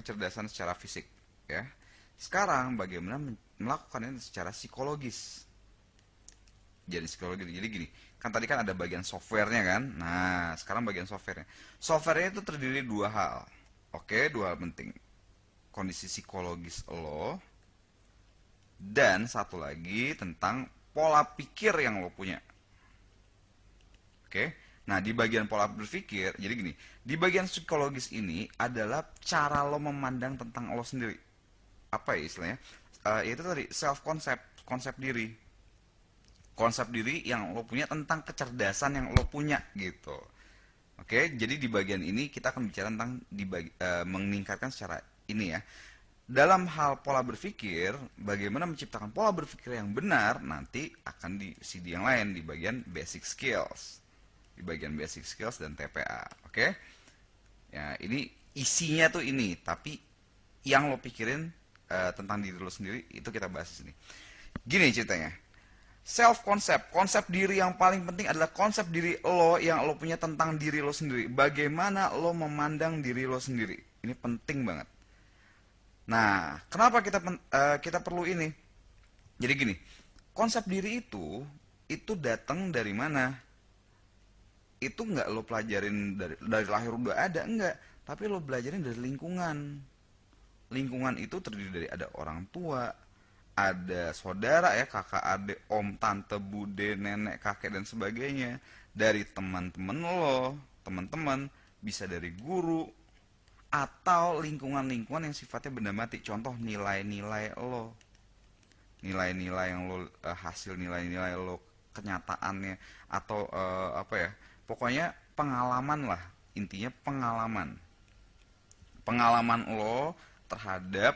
kecerdasan secara fisik, ya. Sekarang bagaimana melakukannya secara psikologis. Jadi psikologis. Jadi gini, kan tadi kan ada bagian softwarenya kan. Nah, sekarang bagian softwarenya. Softwarenya itu terdiri dua hal. Oke, dua hal penting. Kondisi psikologis lo dan satu lagi tentang pola pikir yang lo punya. Oke. Nah, di bagian pola berpikir, jadi gini, di bagian psikologis ini adalah cara lo memandang tentang lo sendiri. Apa ya istilahnya? Itu tadi self concept, konsep diri. Konsep diri yang lo punya tentang kecerdasan yang lo punya gitu. Oke, jadi di bagian ini kita akan bicara tentang meningkatkan secara ini ya. Dalam hal pola berpikir, bagaimana menciptakan pola berpikir yang benar nanti akan di CD yang lain di bagian basic skills. Di bagian basic skills dan TPA, oke? Ya, ini isinya tuh ini, tapi yang lo pikirin tentang diri lo sendiri itu kita bahas di sini. Gini ceritanya. Self concept, konsep diri yang paling penting adalah konsep diri lo yang lo punya tentang diri lo sendiri. Bagaimana lo memandang diri lo sendiri. Ini penting banget. Nah, kenapa kita perlu ini? Jadi gini, konsep diri itu datang dari mana? Itu nggak lo pelajarin dari lahir udah ada, enggak. Tapi lo belajarin dari lingkungan. Lingkungan itu terdiri dari ada orang tua, ada saudara ya, kakak, adik, om, tante, bude, nenek, kakek dan sebagainya. Dari teman-teman lo, teman-teman, bisa dari guru, atau lingkungan-lingkungan yang sifatnya benda mati. Contoh nilai-nilai lo, nilai-nilai yang lo hasil nilai-nilai lo kenyataannya atau apa ya, pokoknya pengalaman lah, intinya pengalaman pengalaman lo terhadap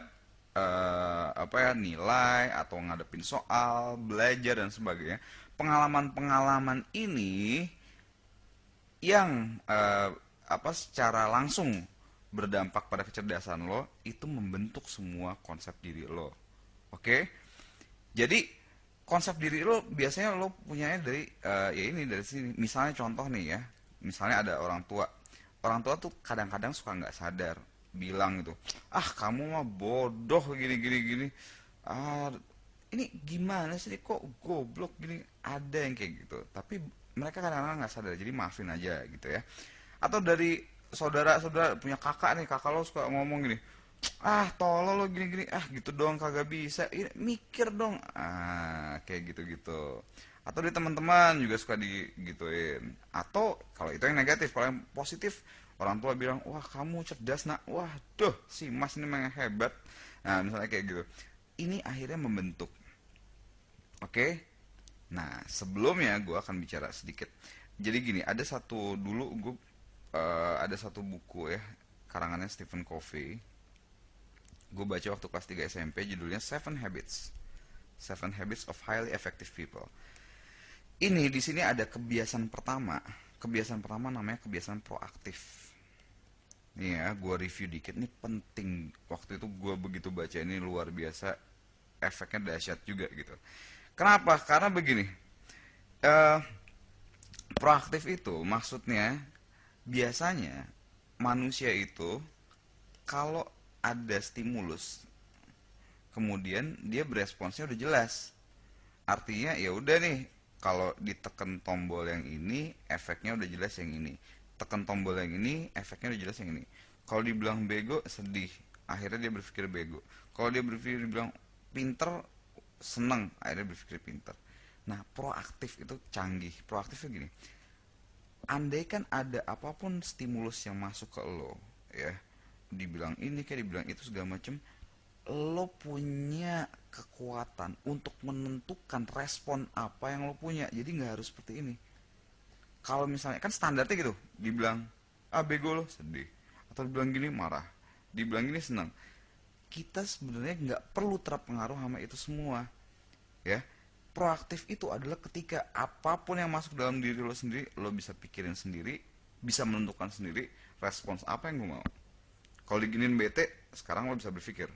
apa ya, nilai atau ngadepin soal, belajar dan sebagainya. Pengalaman-pengalaman ini yang apa secara langsung berdampak pada kecerdasan lo itu membentuk semua konsep diri lo. Oke? Jadi konsep diri lo biasanya lo punyanya dari ya ini dari sini. Misalnya contoh nih ya, misalnya ada orang tua. Orang tua tuh kadang-kadang suka nggak sadar bilang gitu, ah kamu mah bodoh gini gini gini, ah ini gimana sih kok goblok gini, ada yang kayak gitu. Tapi mereka kadang-kadang nggak sadar, jadi maafin aja gitu ya. Atau dari saudara-saudara punya kakak nih, kakak lo suka ngomong gini, ah tolol lo gini-gini, ah gitu doang kagak bisa, ini, mikir dong, ah kayak gitu-gitu. Atau di teman-teman juga suka digituin. Atau kalau itu yang negatif, kalau yang positif orang tua bilang, wah kamu cerdas nak, wah duh si mas ini memang hebat. Nah misalnya kayak gitu, ini akhirnya membentuk. Oke. Nah sebelumnya gue akan bicara sedikit. Jadi gini, ada satu dulu gue ada satu buku ya, karangannya Stephen Covey. Gue baca waktu kelas 3 SMP, judulnya Seven Habits of Highly Effective People. Ini di sini ada kebiasaan pertama. Kebiasaan pertama namanya kebiasaan proaktif. Nih ya, gue review dikit. Nih penting. Waktu itu gue begitu baca ini luar biasa. Efeknya dahsyat juga gitu. Kenapa? Karena begini. eh, Proaktif itu maksudnya biasanya manusia itu kalau ada stimulus, kemudian dia beresponsnya udah jelas. Artinya ya udah nih, kalau ditekan tombol yang ini efeknya udah jelas yang ini, tekan tombol yang ini efeknya udah jelas yang ini. Kalau dibilang bego sedih, akhirnya dia berpikir bego. Kalau dia berpikir dibilang pinter, seneng, akhirnya berpikir pinter. Nah proaktif itu canggih. Proaktifnya gini, andai kan ada apapun stimulus yang masuk ke lo ya, dibilang ini kayak dibilang itu segala macem, lo punya kekuatan untuk menentukan respon apa yang lo punya. Jadi nggak harus seperti ini. Kalau misalnya kan standarnya gitu, dibilang ah bego lo sedih, atau dibilang gini marah, dibilang gini senang. Kita sebenarnya nggak perlu terpengaruh sama itu semua ya. Proaktif itu adalah ketika apapun yang masuk dalam diri lo sendiri, lo bisa pikirin sendiri, bisa menentukan sendiri respons apa yang gue mau. Kalau diginin bete, sekarang lo bisa berpikir,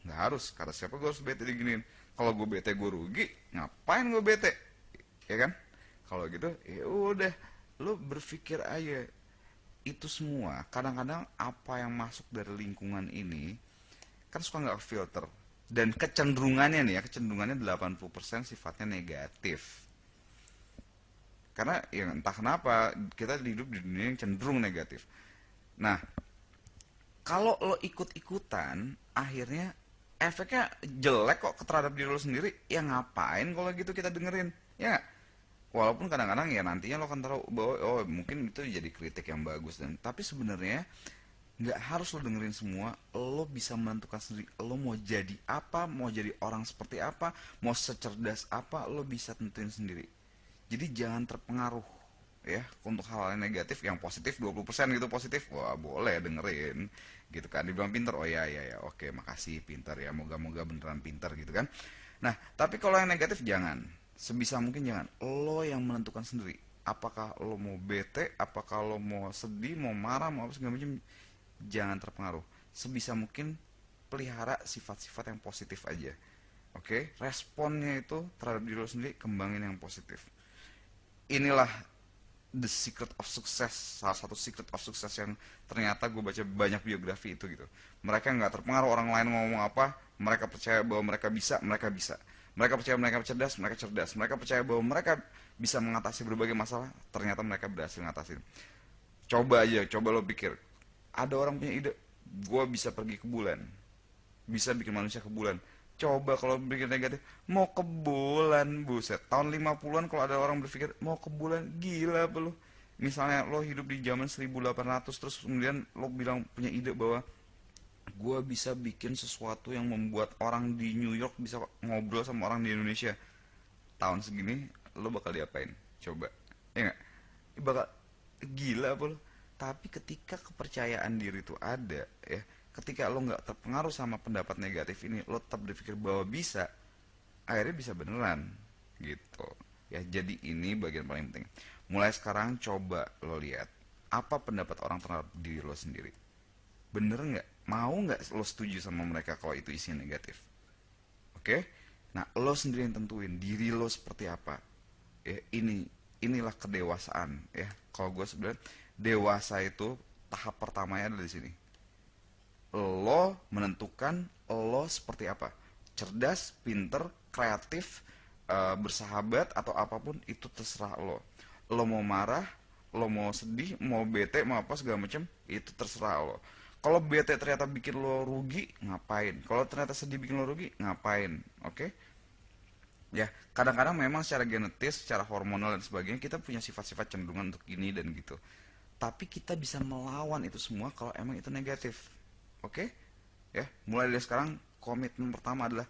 nggak harus, karena siapa gue harus bete diginin. Kalau gue bete gue rugi, ngapain gue bete, ya kan? Kalau gitu ya udah, lo berpikir aja, itu semua kadang-kadang apa yang masuk dari lingkungan ini kan suka nggak filter, dan kecenderungannya nih ya, kecenderungannya 80% sifatnya negatif. Karena ya entah kenapa kita hidup di dunia yang cenderung negatif. Nah, kalau lo ikut-ikutan, akhirnya efeknya jelek kok terhadap diri lo sendiri. Ya ngapain kalau gitu kita dengerin? Ya nggak? Walaupun kadang-kadang ya nantinya lo akan tahu bahwa oh mungkin itu jadi kritik yang bagus, dan tapi sebenarnya nggak harus lo dengerin semua. Lo bisa menentukan sendiri lo mau jadi apa, mau jadi orang seperti apa, mau secerdas apa, lo bisa tentuin sendiri. Jadi jangan terpengaruh ya untuk hal-hal yang negatif. Yang positif 20% gitu positif, wah boleh dengerin gitu kan. Dibilang pinter, oh ya ya ya oke makasih pinter ya, moga-moga beneran pinter gitu kan. Nah tapi kalau yang negatif jangan, sebisa mungkin jangan. Lo yang menentukan sendiri apakah lo mau bete, apakah lo mau sedih, mau marah, mau apa segala macam. Jangan terpengaruh, sebisa mungkin pelihara sifat-sifat yang positif aja. Oke, responnya itu terhadap diri lo sendiri, kembangin yang positif. Inilah the secret of success, salah satu secret of success yang ternyata gue baca banyak biografi itu gitu. Mereka nggak terpengaruh orang lain ngomong apa, mereka percaya bahwa mereka bisa, mereka bisa. Mereka percaya mereka cerdas, mereka cerdas. Mereka percaya bahwa mereka bisa mengatasi berbagai masalah, ternyata mereka berhasil ngatasin. Coba aja, coba lo pikir, ada orang punya ide, gue bisa pergi ke bulan, bisa bikin manusia ke bulan. Coba kalau berpikir negatif, mau ke bulan, buset. Tahun 50-an kalau ada orang berpikir mau ke bulan, gila apa lu? Misalnya lo hidup di zaman 1800 terus kemudian lo bilang punya ide bahwa gue bisa bikin sesuatu yang membuat orang di New York bisa ngobrol sama orang di Indonesia. Tahun segini lo bakal diapain? Coba. Ya nggak? Bakal gila apa lo? Tapi ketika kepercayaan diri itu ada ya, ketika lo nggak terpengaruh sama pendapat negatif ini, lo tetap berpikir bahwa bisa, akhirnya bisa beneran gitu ya. Jadi ini bagian paling penting. Mulai sekarang coba lo lihat apa pendapat orang terhadap diri lo sendiri. Bener nggak? Mau nggak lo setuju sama mereka kalau itu isinya negatif? Oke? Nah, lo sendiri yang tentuin diri lo seperti apa. Ya, inilah kedewasaan ya. Kalau gue sebenarnya dewasa itu tahap pertamanya ada di sini. Lo menentukan lo seperti apa. Cerdas, pinter, kreatif, bersahabat atau apapun itu terserah lo. Lo mau marah, lo mau sedih, mau bete, mau apa segala macam itu terserah lo. Kalau bete ternyata bikin lo rugi, ngapain? Kalau ternyata sedih bikin lo rugi, ngapain? Oke? Ya, kadang-kadang memang secara genetis, secara hormonal dan sebagainya kita punya sifat-sifat cenderungan untuk ini dan gitu. Tapi kita bisa melawan itu semua kalau emang itu negatif. Oke? Ya, mulai dari sekarang komitmen pertama adalah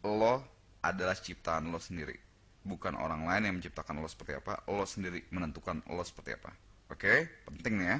lo adalah ciptaan lo sendiri. Bukan orang lain yang menciptakan lo seperti apa, lo sendiri menentukan lo seperti apa. Oke? Penting nih ya.